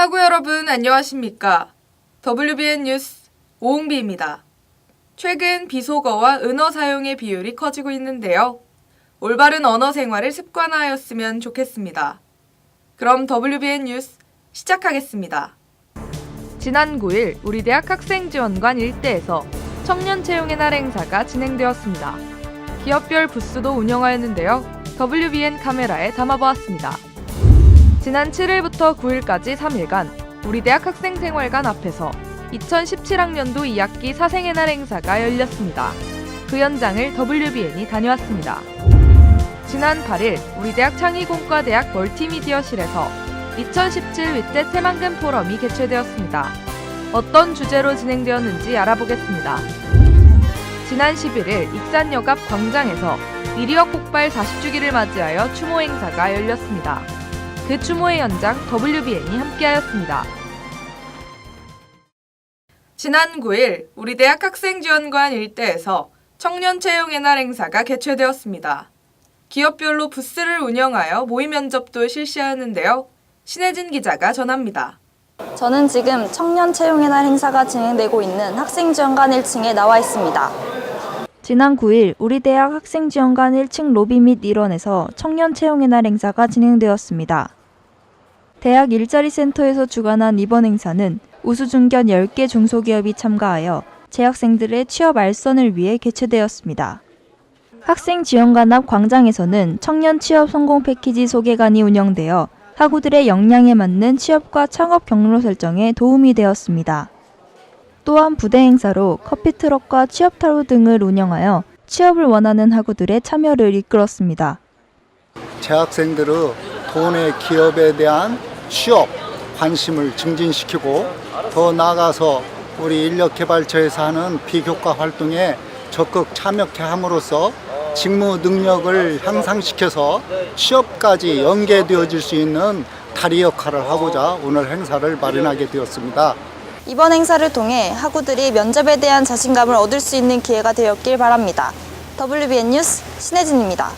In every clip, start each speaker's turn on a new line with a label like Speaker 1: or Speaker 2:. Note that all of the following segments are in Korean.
Speaker 1: 학우 여러분 안녕하십니까? WBN 뉴스 오홍비입니다. 최근 비속어와 은어 사용의 비율이 커지고 있는데요. 올바른 언어 생활을 습관화하였으면 좋겠습니다. 그럼 WBN 뉴스 시작하겠습니다. 지난 9일 우리 대학 학생지원관 일대에서 청년 채용의 날 행사가 진행되었습니다. 기업별 부스도 운영하였는데요. WBN 카메라에 담아보았습니다. 지난 7일부터 9일까지 3일간 우리 대학 학생생활관 앞에서 2017학년도 2학기 사생의 날 행사가 열렸습니다. 그 현장을 WBN이 다녀왔습니다. 지난 8일 우리 대학 창의공과대학 멀티미디어실에서 2017 윗대 새만금 포럼이 개최되었습니다. 어떤 주제로 진행되었는지 알아보겠습니다. 지난 11일 익산역 앞 광장에서 미리역 폭발 40주기를 맞이하여 추모 행사가 열렸습니다. 그 추모의 현장 WBN이 함께하였습니다. 지난 9일 우리 대학 학생지원관 일대에서 청년 채용의 날 행사가 개최되었습니다. 기업별로 부스를 운영하여 모의 면접도 실시하는데요. 신혜진 기자가 전합니다.
Speaker 2: 저는 지금 청년 채용의 날 행사가 진행되고 있는 학생지원관 1층에 나와 있습니다.
Speaker 3: 지난 9일 우리 대학 학생지원관 1층 로비 및 일원에서 청년 채용의 날 행사가 진행되었습니다. 대학 일자리 센터에서 주관한 이번 행사는 우수중견 10개 중소기업이 참가하여 재학생들의 취업 알선을 위해 개최되었습니다. 학생지원관 앞 광장에서는 청년 취업 성공 패키지 소개관이 운영되어 학우들의 역량에 맞는 취업과 창업 경로 설정에 도움이 되었습니다. 또한 부대 행사로 커피트럭과 취업타로 등을 운영하여 취업을 원하는 학우들의 참여를 이끌었습니다.
Speaker 4: 재학생들의 도내 기업에 대한 취업 관심을 증진시키고 더 나아가서 우리 인력개발처에서 하는 비교과 활동에 적극 참여케 함으로써 직무 능력을 향상시켜서 취업까지 연계되어질 수 있는 다리 역할을 하고자 오늘 행사를 마련하게 되었습니다.
Speaker 2: 이번 행사를 통해 학우들이 면접에 대한 자신감을 얻을 수 있는 기회가 되었길 바랍니다. WBN 뉴스 신혜진입니다.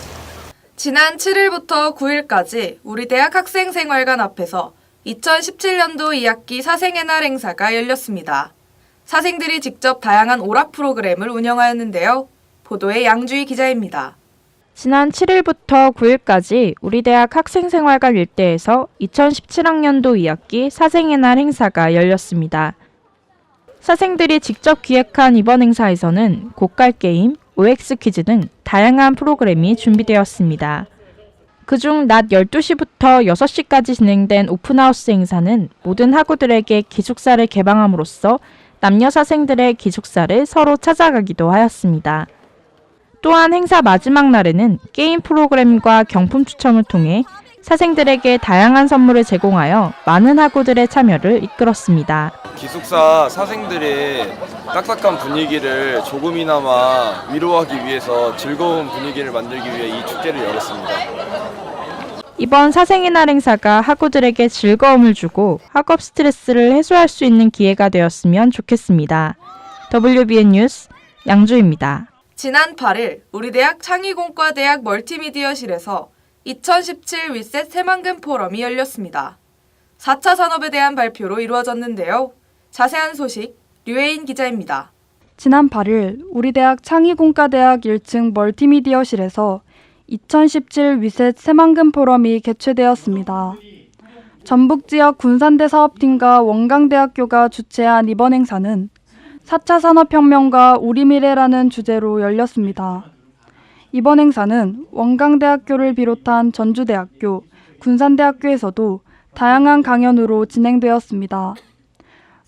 Speaker 1: 지난 7일부터 9일까지 우리 대학 학생생활관 앞에서 2017년도 2학기 사생의 날 행사가 열렸습니다. 사생들이 직접 다양한 오락 프로그램을 운영하였는데요. 보도에 양주희 기자입니다.
Speaker 5: 지난 7일부터 9일까지 우리 대학 학생생활관 일대에서 2017학년도 2학기 사생의 날 행사가 열렸습니다. 사생들이 직접 기획한 이번 행사에서는 고깔게임, OX 퀴즈 등 다양한 프로그램이 준비되었습니다. 그중 낮 12시부터 6시까지 진행된 오픈하우스 행사는 모든 학우들에게 기숙사를 개방함으로써 남녀 사생들의 기숙사를 서로 찾아가기도 하였습니다. 또한 행사 마지막 날에는 게임 프로그램과 경품 추첨을 통해 사생들에게 다양한 선물을 제공하여 많은 학우들의 참여를 이끌었습니다.
Speaker 6: 기숙사 사생들의 딱딱한 분위기를 조금이나마 위로하기 위해서 즐거운 분위기를 만들기 위해 이 축제를 열었습니다.
Speaker 5: 이번 사생의 날 행사가 학우들에게 즐거움을 주고 학업 스트레스를 해소할 수 있는 기회가 되었으면 좋겠습니다. WBN 뉴스 양주입니다.
Speaker 1: 지난 8일 우리 대학 창의공과대학 멀티미디어실에서 2017 윗셋 새만금 포럼이 열렸습니다. 4차 산업에 대한 발표로 이루어졌는데요. 자세한 소식 류혜인 기자입니다.
Speaker 7: 지난 8일 우리 대학 창의공과대학 1층 멀티미디어실에서 2017 윗셋 새만금 포럼이 개최되었습니다. 전북지역 군산대 사업팀과 원광대학교가 주최한 이번 행사는 4차 산업혁명과 우리 미래라는 주제로 열렸습니다. 이번 행사는 원광대학교를 비롯한 전주대학교, 군산대학교에서도 다양한 강연으로 진행되었습니다.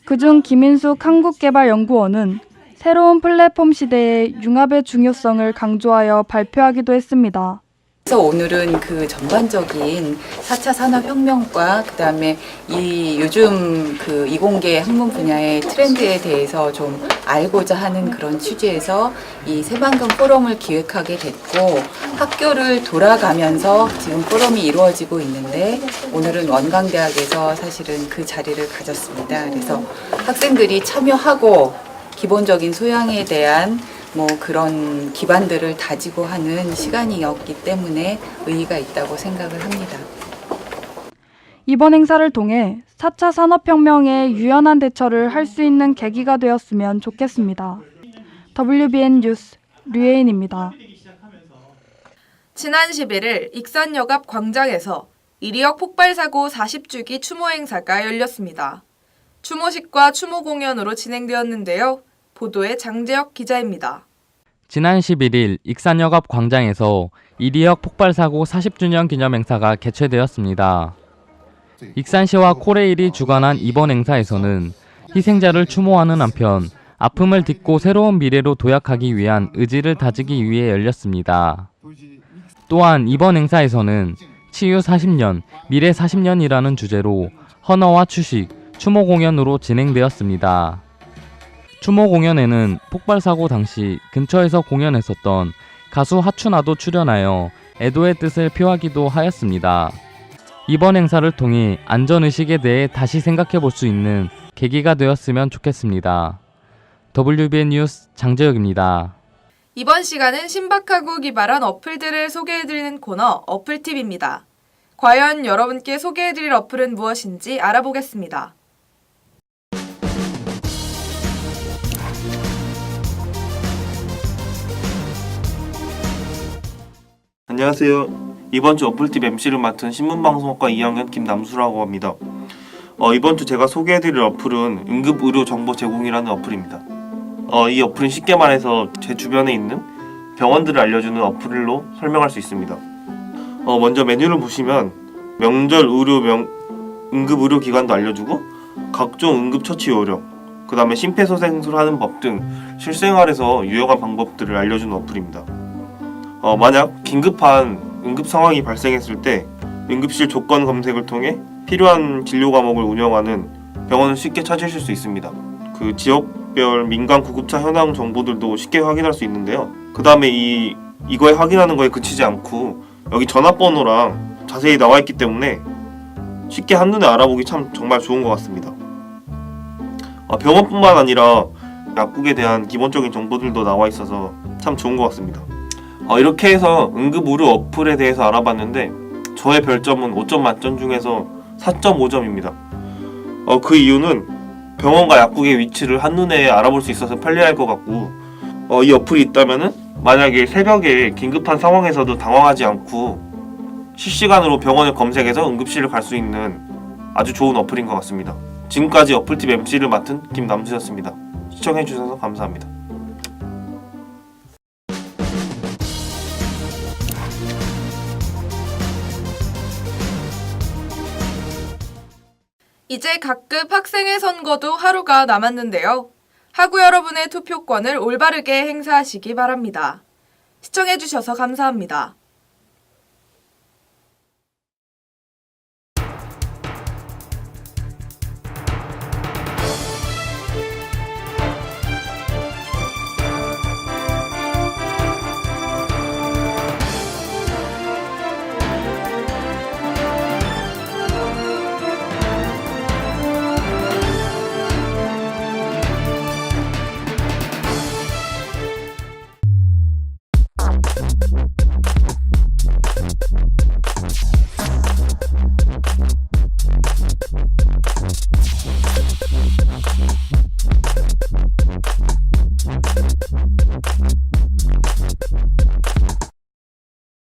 Speaker 7: 그중 김인숙 한국개발연구원은 새로운 플랫폼 시대의 융합의 중요성을 강조하여 발표하기도 했습니다.
Speaker 8: 그래서 오늘은 그 전반적인 4차 산업혁명과 그다음에 이 요즘 그 이공계 학문 분야의 트렌드에 대해서 좀 알고자 하는 그런 취지에서 이 새만금 포럼을 기획하게 됐고 학교를 돌아가면서 지금 포럼이 이루어지고 있는데 오늘은 원광대학에서 사실은 그 자리를 가졌습니다. 그래서 학생들이 참여하고 기본적인 소양에 대한 그런 기반들을 다지고 하는 시간이었기 때문에 의의가 있다고 생각을 합니다.
Speaker 7: 이번 행사를 통해 4차 산업혁명에 유연한 대처를 할 수 있는 계기가 되었으면 좋겠습니다. WBN 뉴스 류예인입니다.
Speaker 1: 지난 11일 익산역 앞 광장에서 이리역 폭발사고 40주기 추모 행사가 열렸습니다. 추모식과 추모 공연으로 진행되었는데요. 보도에 장재혁 기자입니다.
Speaker 9: 지난 11일 익산역 앞 광장에서 이리역 폭발사고 40주년 기념 행사가 개최되었습니다. 익산시와 코레일이 주관한 이번 행사에서는 희생자를 추모하는 한편 아픔을 딛고 새로운 미래로 도약하기 위한 의지를 다지기 위해 열렸습니다. 또한 이번 행사에서는 치유 40년, 미래 40년이라는 주제로 헌어와 추식, 추모 공연으로 진행되었습니다. 추모 공연에는 폭발사고 당시 근처에서 공연했었던 가수 하춘아도 출연하여 애도의 뜻을 표하기도 하였습니다. 이번 행사를 통해 안전의식에 대해 다시 생각해 볼 수 있는 계기가 되었으면 좋겠습니다. WBN 뉴스 장재혁입니다.
Speaker 1: 이번 시간은 신박하고 기발한 어플들을 소개해드리는 코너 어플팁입니다. 과연 여러분께 소개해드릴 어플은 무엇인지 알아보겠습니다.
Speaker 10: 안녕하세요. 이번 주 어플팁 MC를 맡은 신문방송학과 2학년 김남수라고 합니다. 이번 주 제가 소개해드릴 어플은 응급의료 정보 제공이라는 어플입니다. 이 어플은 쉽게 말해서 제 주변에 있는 병원들을 알려주는 어플로 설명할 수 있습니다. 먼저 메뉴를 보시면 명절 의료 응급의료기관도 알려주고 각종 응급처치 요령, 그 다음에 심폐소생술하는 법 등 실생활에서 유용한 방법들을 알려주는 어플입니다. 만약 긴급한 응급 상황이 발생했을 때 응급실 조건 검색을 통해 필요한 진료 과목을 운영하는 병원을 쉽게 찾으실 수 있습니다. 그 지역별 민간 구급차 현황 정보들도 쉽게 확인할 수 있는데요. 그 다음에 이거에 확인하는 거에 그치지 않고 여기 전화번호랑 자세히 나와 있기 때문에 쉽게 한눈에 알아보기 참 정말 좋은 것 같습니다. 병원뿐만 아니라 약국에 대한 기본적인 정보들도 나와 있어서 참 좋은 것 같습니다. 이렇게 해서 응급의료 어플에 대해서 알아봤는데 저의 별점은 5점 만점 중에서 4.5점입니다. 그 이유는 병원과 약국의 위치를 한눈에 알아볼 수 있어서 편리할 것 같고 이 어플이 있다면은 만약에 새벽에 긴급한 상황에서도 당황하지 않고 실시간으로 병원을 검색해서 응급실을 갈 수 있는 아주 좋은 어플인 것 같습니다. 지금까지 어플팁 MC를 맡은 김남수였습니다. 시청해주셔서 감사합니다.
Speaker 1: 이제 각급 학생회 선거도 하루가 남았는데요. 학우 여러분의 투표권을 올바르게 행사하시기 바랍니다. 시청해주셔서 감사합니다.